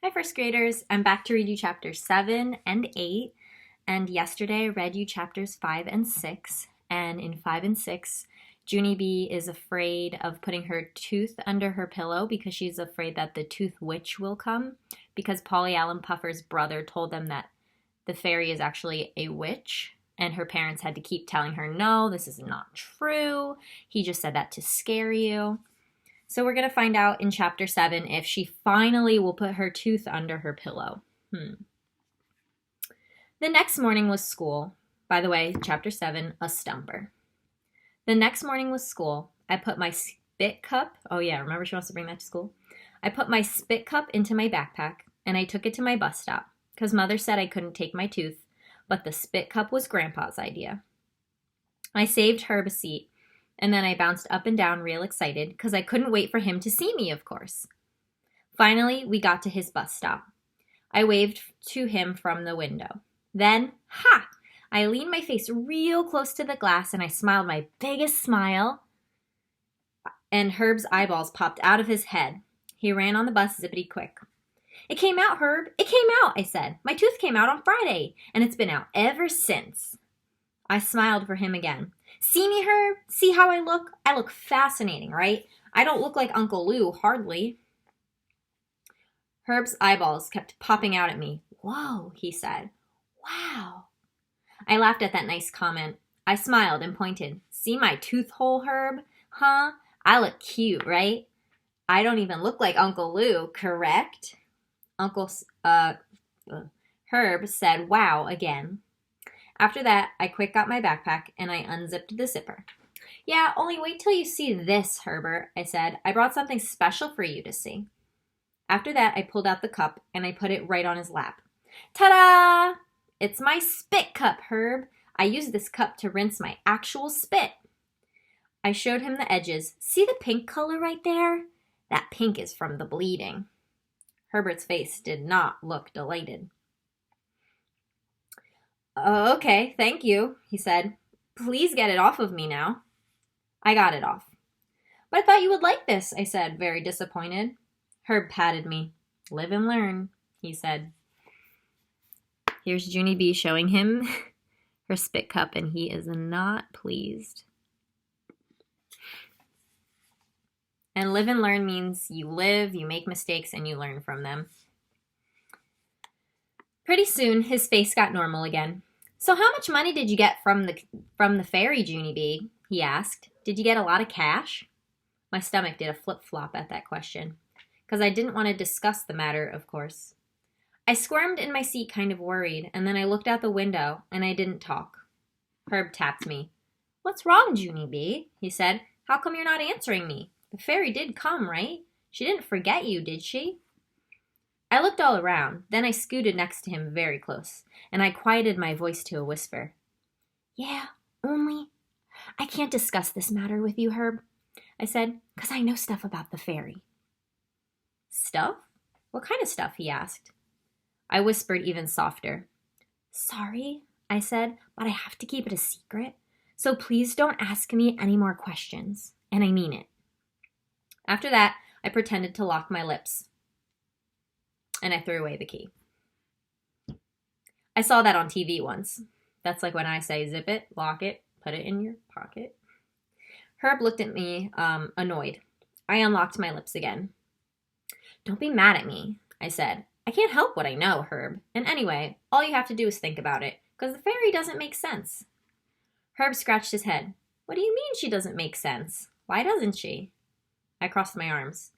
Hi, first graders. I'm back to read you chapters 7 and 8. And yesterday I read you chapters 5 and 6. And in 5 and 6, Junie B is afraid of putting her tooth under her pillow because she's afraid that the tooth witch will come. Because Polly Allen Puffer's brother told them that the fairy is actually a witch. And her parents had to keep telling her, no, this is not true. He just said that to scare you. So we're going to find out in chapter 7 if she finally will put her tooth under her pillow. The next morning was school. By the way, chapter 7, A Stumper. The next morning was school. I put my spit cup, oh yeah, remember she wants to bring that to school? I put my spit cup into my backpack and I took it to my bus stop because Mother said I couldn't take my tooth, but the spit cup was Grandpa's idea. I saved Herb a seat. And then I bounced up and down real excited because I couldn't wait for him to see me, of course. Finally, we got to his bus stop. I waved to him from the window. Then, I leaned my face real close to the glass and I smiled my biggest smile. And Herb's eyeballs popped out of his head. He ran on the bus zippity quick. It came out, Herb. It came out, I said. My tooth came out on Friday, and it's been out ever since. I smiled for him again. See me, Herb? See how I look? I look fascinating, right? I don't look like Uncle Lou, hardly. Herb's eyeballs kept popping out at me. Whoa, he said. Wow. I laughed at that nice comment. I smiled and pointed. See my tooth hole, Herb? Huh? I look cute, right? I don't even look like Uncle Lou, correct? Herb said wow again. After that, I quick got my backpack and I unzipped the zipper. Yeah, only wait till you see this, Herbert, I said. I brought something special for you to see. After that, I pulled out the cup and I put it right on his lap. Ta-da! It's my spit cup, Herb. I use this cup to rinse my actual spit. I showed him the edges. See the pink color right there? That pink is from the bleeding. Herbert's face did not look delighted. Okay, thank you, he said. Please get it off of me now. I got it off. But I thought you would like this, I said, very disappointed. Herb patted me. Live and learn, he said. Here's Junie B showing him her spit cup, and he is not pleased. And live and learn means you live, you make mistakes, and you learn from them. Pretty soon, his face got normal again. So how much money did you get from the fairy, Junie B? He asked. Did you get a lot of cash? My stomach did a flip-flop at that question, because I didn't want to discuss the matter, of course. I squirmed in my seat kind of worried, and then I looked out the window, and I didn't talk. Herb tapped me. What's wrong, Junie B? He said. How come you're not answering me? The fairy did come, right? She didn't forget you, did she? I looked all around, then I scooted next to him very close, and I quieted my voice to a whisper. Yeah, only I can't discuss this matter with you, Herb, I said, because I know stuff about the fairy. Stuff? What kind of stuff? He asked. I whispered even softer. Sorry, I said, but I have to keep it a secret, so please don't ask me any more questions, and I mean it. After that, I pretended to lock my lips. And I threw away the key. I saw that on TV once. That's like when I say zip it, lock it, put it in your pocket. Herb looked at me, annoyed. I unlocked my lips again. Don't be mad at me, I said. I can't help what I know, Herb. And anyway, all you have to do is think about it, because the fairy doesn't make sense. Herb scratched his head. What do you mean she doesn't make sense? Why doesn't she? I crossed my arms.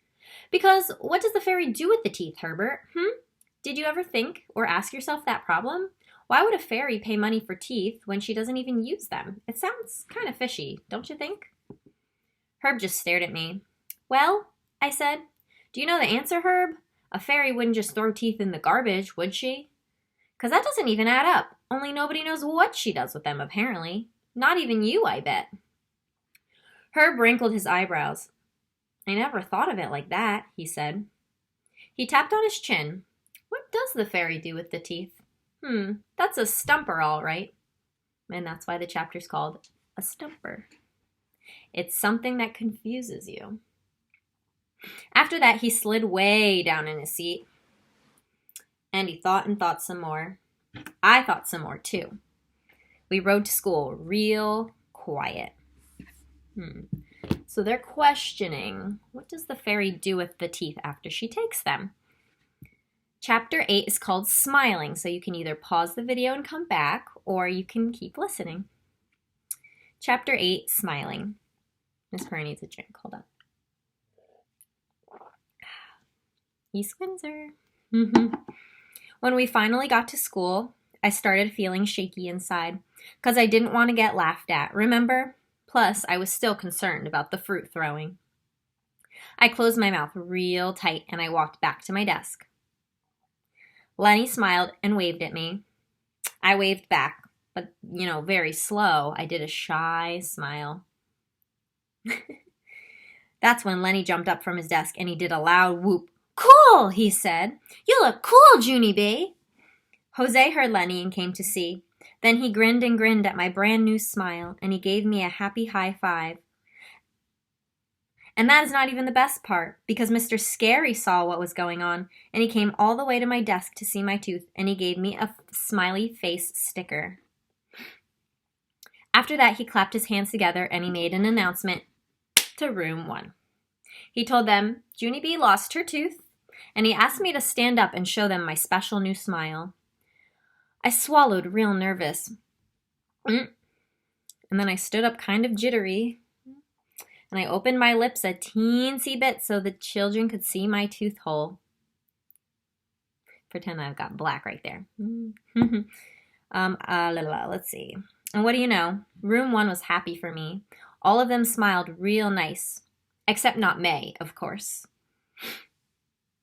Because what does the fairy do with the teeth, Herbert? Did you ever think or ask yourself that problem? Why would a fairy pay money for teeth when she doesn't even use them? It sounds kind of fishy, don't you think? Herb just stared at me. Well, I said, do you know the answer, Herb? A fairy wouldn't just throw teeth in the garbage, would she? Because that doesn't even add up. Only nobody knows what she does with them, apparently. Not even you, I bet. Herb wrinkled his eyebrows. I never thought of it like that, he said. He tapped on his chin. What does the fairy do with the teeth? That's a stumper, all right. And that's why the chapter's called A Stumper. It's something that confuses you. After that, he slid way down in his seat. And he thought and thought some more. I thought some more, too. We rode to school real quiet. So they're questioning, what does the fairy do with the teeth after she takes them? Chapter 8 is called Smiling, so you can either pause the video and come back, or you can keep listening. Chapter 8, Smiling. Miss Curry needs a drink. Hold on. East Windsor. When we finally got to school, I started feeling shaky inside because I didn't want to get laughed at, remember? Plus, I was still concerned about the fruit throwing. I closed my mouth real tight and I walked back to my desk. Lenny smiled and waved at me. I waved back, but, very slow. I did a shy smile. That's when Lenny jumped up from his desk and he did a loud whoop. Cool, he said. You look cool, Junie B. Jose heard Lenny and came to see. Then he grinned and grinned at my brand new smile, and he gave me a happy high five. And that is not even the best part, because Mr. Scary saw what was going on, and he came all the way to my desk to see my tooth, and he gave me a smiley face sticker. After that, he clapped his hands together, and he made an announcement to room 1. He told them Junie B lost her tooth, and he asked me to stand up and show them my special new smile. I swallowed real nervous. And then I stood up kind of jittery, and I opened my lips a teensy bit so the children could see my tooth hole. Pretend I've got black right there. Let's see. And what do you know? Room 1 was happy for me. All of them smiled real nice. Except not May, of course.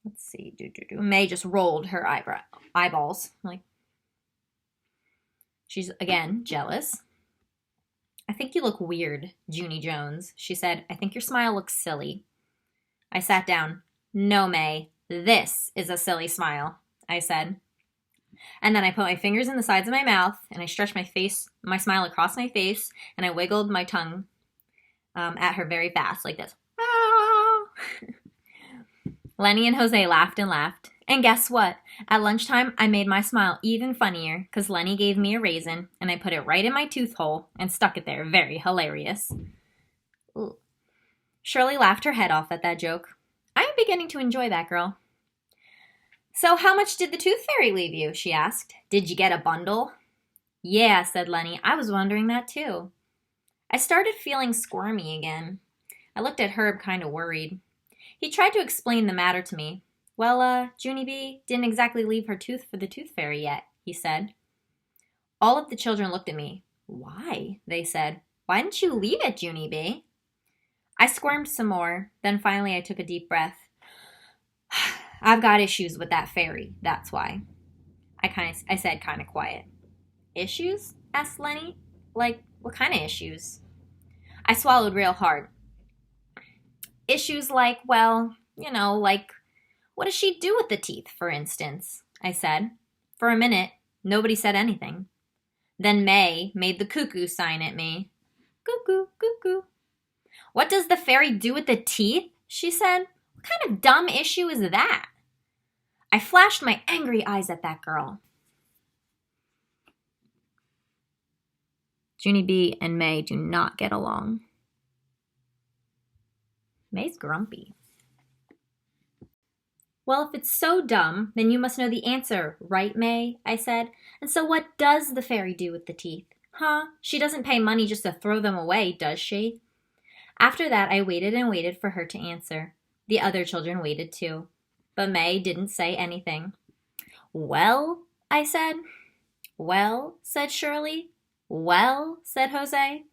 Let's see. May just rolled her eyeballs. She's, again, jealous. I think you look weird, Junie Jones. She said, I think your smile looks silly. I sat down. No, May. This is a silly smile, I said. And then I put my fingers in the sides of my mouth, and I stretched my smile across my face, and I wiggled my tongue at her very fast, like this. Lenny and Jose laughed and laughed. And guess what? At lunchtime, I made my smile even funnier because Lenny gave me a raisin, and I put it right in my tooth hole and stuck it there. Very hilarious. Ooh. Shirley laughed her head off at that joke. I am beginning to enjoy that girl. So how much did the tooth fairy leave you? She asked. Did you get a bundle? Yeah, said Lenny. I was wondering that too. I started feeling squirmy again. I looked at Herb kind of worried. He tried to explain the matter to me. Well, Junie B didn't exactly leave her tooth for the tooth fairy yet, he said. All of the children looked at me. Why? They said. Why didn't you leave it, Junie B? I squirmed some more. Then finally I took a deep breath. I've got issues with that fairy, that's why. I said kind of quiet. Issues? Asked Lenny. Like, what kind of issues? I swallowed real hard. Issues like, well, like, what does she do with the teeth, for instance? I said. For a minute, nobody said anything. Then May made the cuckoo sign at me. Cuckoo, cuckoo. What does the fairy do with the teeth? She said. What kind of dumb issue is that? I flashed my angry eyes at that girl. Junie B and May do not get along. May's grumpy. Well, if it's so dumb, then you must know the answer, right, May? I said. And so what does the fairy do with the teeth? Huh? She doesn't pay money just to throw them away, does she? After that, I waited and waited for her to answer. The other children waited too. But May didn't say anything. Well, I said. Well, said Shirley. Well, said Jose.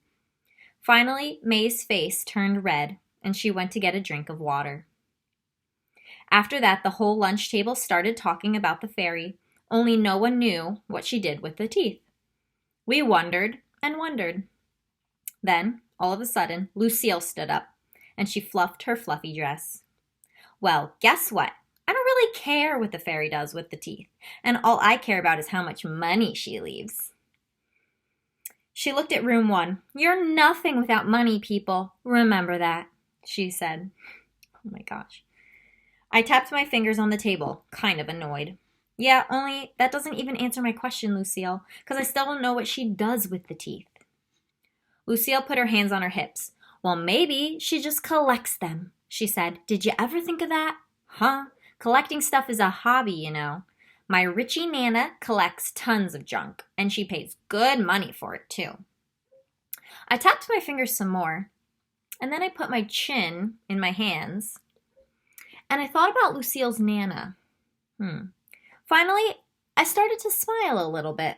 Finally, May's face turned red, and she went to get a drink of water. After that, the whole lunch table started talking about the fairy, only no one knew what she did with the teeth. We wondered and wondered. Then, all of a sudden, Lucille stood up, and she fluffed her fluffy dress. Well, guess what? I don't really care what the fairy does with the teeth, and all I care about is how much money she leaves. She looked at room 1. You're nothing without money, people. Remember that, she said. Oh my gosh. I tapped my fingers on the table, kind of annoyed. Yeah, only that doesn't even answer my question, Lucille, because I still don't know what she does with the teeth. Lucille put her hands on her hips. Well, maybe she just collects them, she said. Did you ever think of that? Huh? Collecting stuff is a hobby, you know. My Richie Nana collects tons of junk, and she pays good money for it, too. I tapped my fingers some more, and then I put my chin in my hands, and I thought about Lucille's Nana. Finally, I started to smile a little bit,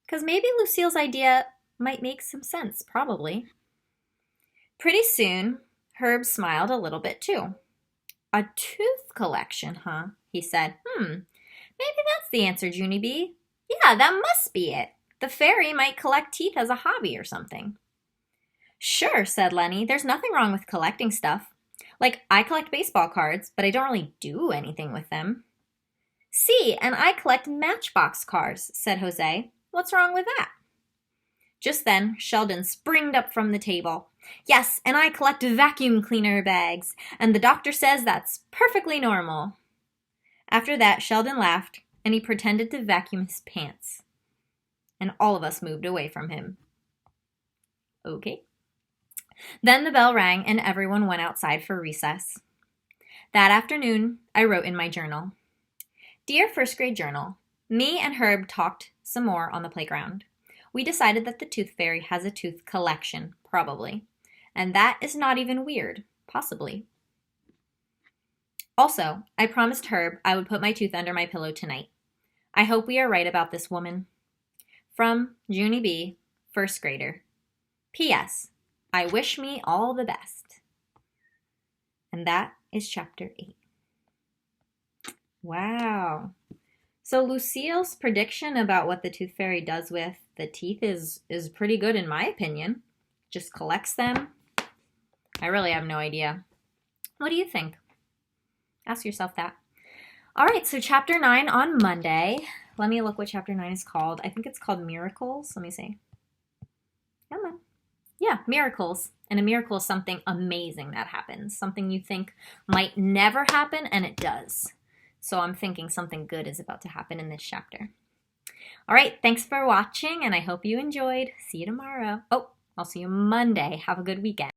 because maybe Lucille's idea might make some sense, probably. Pretty soon, Herb smiled a little bit too. A tooth collection, huh? He said. Maybe that's the answer, Junie B. Yeah, that must be it. The fairy might collect teeth as a hobby or something. Sure, said Lenny. There's nothing wrong with collecting stuff. Like, I collect baseball cards, but I don't really do anything with them. See, and I collect Matchbox cars, said Jose. What's wrong with that? Just then, Sheldon springed up from the table. Yes, and I collect vacuum cleaner bags, and the doctor says that's perfectly normal. After that, Sheldon laughed, and he pretended to vacuum his pants. And all of us moved away from him. Okay. Then the bell rang, and everyone went outside for recess. That afternoon, I wrote in my journal. Dear first grade journal, me and Herb talked some more on the playground. We decided that the tooth fairy has a tooth collection, probably. And that is not even weird, possibly. Also, I promised Herb I would put my tooth under my pillow tonight. I hope we are right about this woman. From Junie B., first grader. P.S. I wish me all the best. And that is chapter 8. Wow. So Lucille's prediction about what the tooth fairy does with the teeth is pretty good in my opinion. Just collects them. I really have no idea. What do you think? Ask yourself that. All right, so chapter 9 on Monday. Let me look what chapter 9 is called. I think it's called Miracles. Let me see. Come on. Yeah, miracles. And a miracle is something amazing that happens. Something you think might never happen, and it does. So I'm thinking something good is about to happen in this chapter. All right, thanks for watching, and I hope you enjoyed. See you tomorrow. Oh, I'll see you Monday. Have a good weekend.